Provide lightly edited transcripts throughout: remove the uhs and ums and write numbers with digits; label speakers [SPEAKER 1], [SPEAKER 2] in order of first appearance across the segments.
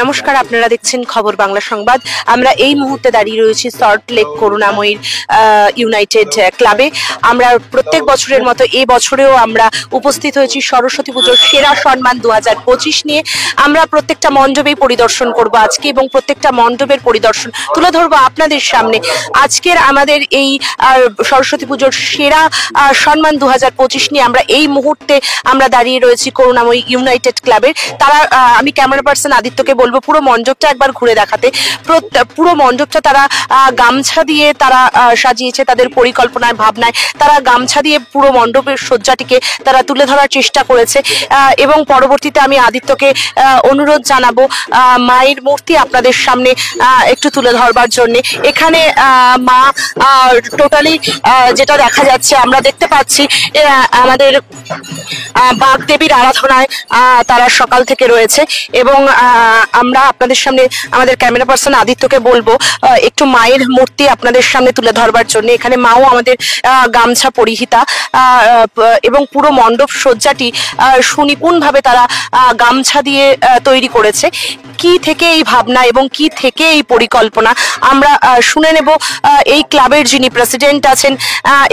[SPEAKER 1] নমস্কার, আপনারা দেখছেন খবর বাংলা সংবাদ। আমরা এই মুহূর্তে দাঁড়িয়ে রয়েছি সল্টলেক করুণাময়ীর ইউনাইটেড ক্লাবে। আমরা প্রত্যেক বছরের মতো এই বছরেও আমরা উপস্থিত হয়েছি সরস্বতী পুজোর সেরা সম্মান 2025 নিয়ে। আমরা প্রত্যেকটা মণ্ডপেই পরিদর্শন করব আজকে এবং প্রত্যেকটা মণ্ডপের পরিদর্শন তুলে ধরবো আপনাদের সামনে। আজকের আমাদের এই সরস্বতী পুজোর সেরা সম্মান 2025 নিয়ে আমরা এই মুহূর্তে আমরা দাঁড়িয়ে রয়েছি করুণাময়ী ইউনাইটেড ক্লাবের। তারা আমি ক্যামেরা পার্সন আদিত্যকে বলবো পুরো মণ্ডপটা একবার ঘুরে দেখাতে। পুরো মণ্ডপটা তারা গামছা দিয়ে তারা সাজিয়েছে, তাদের পরিকল্পনায় ভাবনায় তারা গামছা দিয়ে পুরো মণ্ডপের সজ্জাটিকে তারা তুলে ধরার চেষ্টা করেছে। এবং পরবর্তীতে আমি আদিত্যকে অনুরোধ জানাবো মায়ের মূর্তি আপনাদের সামনে একটু তুলে ধরবার জন্য। এখানে মা টোটালি যেটা দেখা যাচ্ছে, আমরা দেখতে পাচ্ছি আমাদের বাগদেবীর আরাধনায় তারা সকাল থেকে রয়েছে এবং আমরা আপনাদের সামনে আমাদের ক্যামেরা পার্সন আদিত্যকে বলবো একটু মায়ের মূর্তি আপনাদের সামনে তুলে ধরবার জন্য। এখানে মাও আমাদের গামছা পরিহিতা এবং পুরো মণ্ডপ সজ্জাটি সুনিপুণভাবে তারা গামছা দিয়ে তৈরি করেছে। কি থেকে এই ভাবনা এবং কি থেকে এই পরিকল্পনা আমরা শুনে নেব এই ক্লাবের যিনি প্রেসিডেন্ট আছেন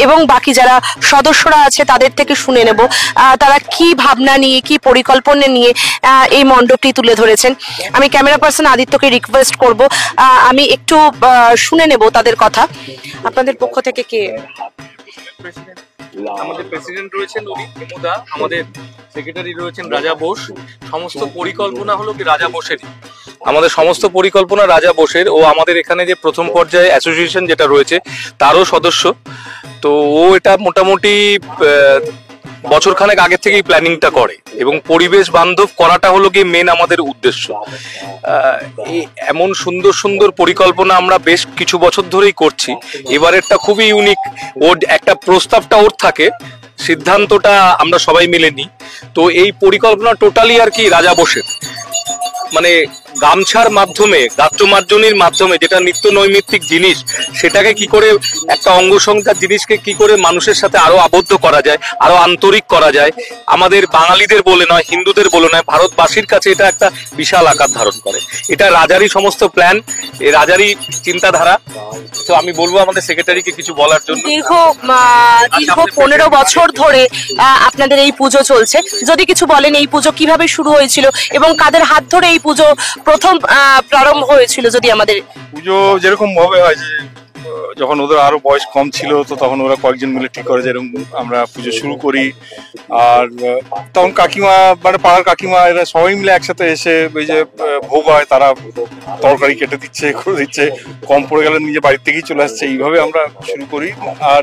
[SPEAKER 1] এবং বাকি যারা সদস্যরা আছে তাদের থেকে শুনে নেব তারা কি ভাবনা নিয়ে, কি পরিকল্পনা নিয়ে এই মণ্ডপটি তুলে ধরেছেন। আমি ক্যামেরা পার্সন আদিত্যকে রিকোয়েস্ট করব আমি একটু শুনে নেব তাদের কথা। আপনাদের পক্ষ থেকে কে?
[SPEAKER 2] আমাদের প্রেসিডেন্ট রয়েছেন প্রমোদা, আমাদের সেক্রেটারি রয়েছেন রাজা বোস। সমস্ত পরিকল্পনা হলো কি রাজা বোসেরই, আমাদের সমস্ত পরিকল্পনা রাজা বোসের। ও আমাদের এখানে যে প্রথম পর্যায়ে অ্যাসোসিয়েশন যেটা রয়েছে তারও সদস্য। তো ও এটা মোটামুটি বছরখানেক আগের থেকেই প্ল্যানিংটা করে এবং পরিবেশ বান্ধব করাটা হলো কি মেন আমাদের উদ্দেশ্য। এমন সুন্দর সুন্দর পরিকল্পনা আমরা বেশ কিছু বছর ধরেই করছি। এবারেরটা খুবই ইউনিক। ওর একটা প্রস্তাবটা ওর থাকে, সিদ্ধান্তটা আমরা সবাই মিলে নিই। তো এই পরিকল্পনা টোটালি আর কি রাজা বসে মানে গামছার মাধ্যমে, গাত্রমার্জনীর মাধ্যমে, যেটা নিত্য নৈমিত্তিক জিনিস, সেটাকে কি করে একটা অঙ্গসংখ্যার জিনিসকে কি করে মানুষের সাথে আরো আবদ্ধ করা যায়, আরো আন্তরিক করা যায়। আমাদের বাঙালিদের বলে নয়, হিন্দুদের বলে নয়, ভারতবাসীর কাছে এটা একটা বিশাল আকার ধারণ করে। এটা রাজারই সমস্ত প্ল্যান, রাজারই চিন্তাধারা। তো আমি বলবো আমাদের সেক্রেটারিকে কিছু বলার জন্য।
[SPEAKER 1] দীর্ঘ 15 বছর ধরে আপনাদের এই পুজো চলছে। যদি কিছু বলেন এই পুজো কিভাবে শুরু হয়েছিল এবং কাদের হাত ধরে এই পুজো প্রথম প্রারম্ভ হয়েছিল? যদি আমাদের
[SPEAKER 3] পুজো যেরকম ভাবে হয় যে যখন ওদের আরো বয়স কম ছিল, তো তখন ওরা কয়েকজন মিলে ঠিক করে যেরকম আমরা পুজো শুরু করি। আর তখন কাকিমা, মানে পাড়ার কাকিমা, এরা সবাই মিলে একসাথে এসে ওই যে ভোগ হয়, তারা তরকারি কেটে দিচ্ছে, করে দিচ্ছে, কম পড়ে গেলে নিজে বাড়ির থেকেই চলে আসছে। এইভাবে আমরা শুরু করি। আর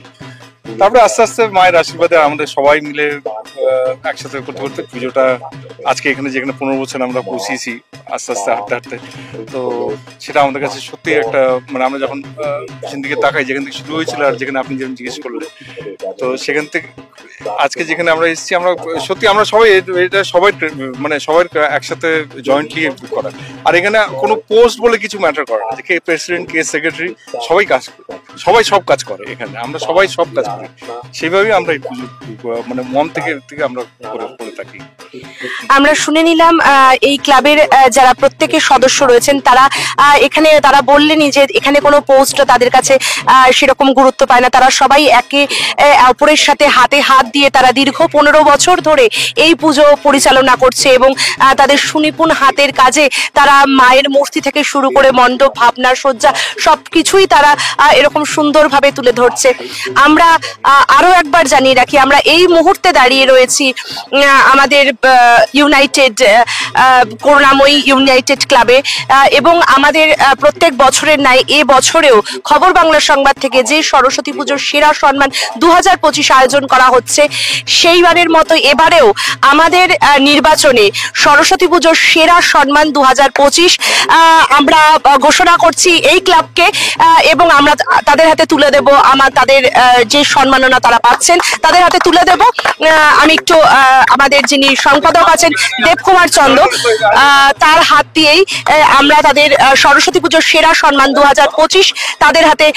[SPEAKER 3] তারপরে আস্তে আস্তে মায়ের আশীর্বাদে আমাদের সবাই মিলে একসাথে করতে করতে পুজোটা আজকে এখানে যেখানে 15 বছর আমরা পৌঁছিয়েছি আস্তে আস্তে হাঁটতে হাঁটতে। তো সেটা আমাদের কাছে সত্যি একটা, মানে আমরা যখন পিছন দিকে তাকাই যেখান থেকে শুরু হয়েছিল আর যেখানে আপনি যেমন জিজ্ঞেস করলেন, তো সেখান থেকে আজকে যেখানে আমরা এসেছি, আমরা সত্যি আমরা সবাই এটা সবাই মানে সবার একসাথে জয়েন্টলি করা। আর এখানে কোনো পোস্ট বলে কিছু ম্যাটার করে না, যে কে প্রেসিডেন্ট, কে সেক্রেটারি, সবাই কাজ করে, সবাই সব কাজ করে। এখানে আমরা সবাই সব কাজ করি, সেইভাবেই আমরা এই পুজো মানে মন থেকে আমরা করে থাকি।
[SPEAKER 1] আমরা শুনে নিলাম এই ক্লাবের যারা প্রত্যেকের সদস্য রয়েছেন তারা এখানে তারা বললেনই যে এখানে কোনো পোস্ট তাদের কাছে সেরকম গুরুত্ব পায় না। তারা সবাই একে অপরের সাথে হাতে হাত দিয়ে তারা দীর্ঘ 15 বছর ধরে এই পুজো পরিচালনা করছে এবং তাদের সুনিপুণ হাতের কাজে তারা মায়ের মূর্তি থেকে শুরু করে মণ্ডপ, ভাবনা, সজ্জা সবকিছুই তারা এরকম সুন্দরভাবে তুলে ধরছে। আমরা আরো একবার জানিয়ে রাখি, আমরা এই মুহূর্তে দাঁড়িয়ে রয়েছি আমাদের ইউনাইটেড করুণাময়ী ইউনাইটেড ক্লাবে এবং আমাদের প্রত্যেক বছরের ন্যায় এ বছরেও খবর বাংলা সংবাদ থেকে যে সরস্বতী পুজোর সেরা সম্মান 2025 আয়োজন করা হচ্ছে, সেইবারের মতো এবারেও আমাদের নির্বাচনে সরস্বতী পুজোর সেরা সম্মান 2025 আমরা ঘোষণা করছি এই ক্লাবকে এবং আমরা তাদের হাতে তুলে দেব তাদের যে সম্মাননা তারা পাচ্ছেন তাদের হাতে তুলে দেব। আমি একটু আমাদের যিনি সম্পাদক আছেন দেবকুমার চন্দ্র, তার হাত দিয়েই আমরা তাদের সরস্বতী পুজোর সেরা সম্মান 2025 তাদের হাতে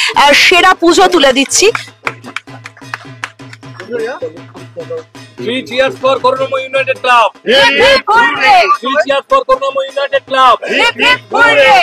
[SPEAKER 1] সেরা পুজো তুলে দিচ্ছি।
[SPEAKER 2] 3 cheers for Korunamay United Club. Three cheers for Karunamoi United Club.
[SPEAKER 1] Hip hip hooray!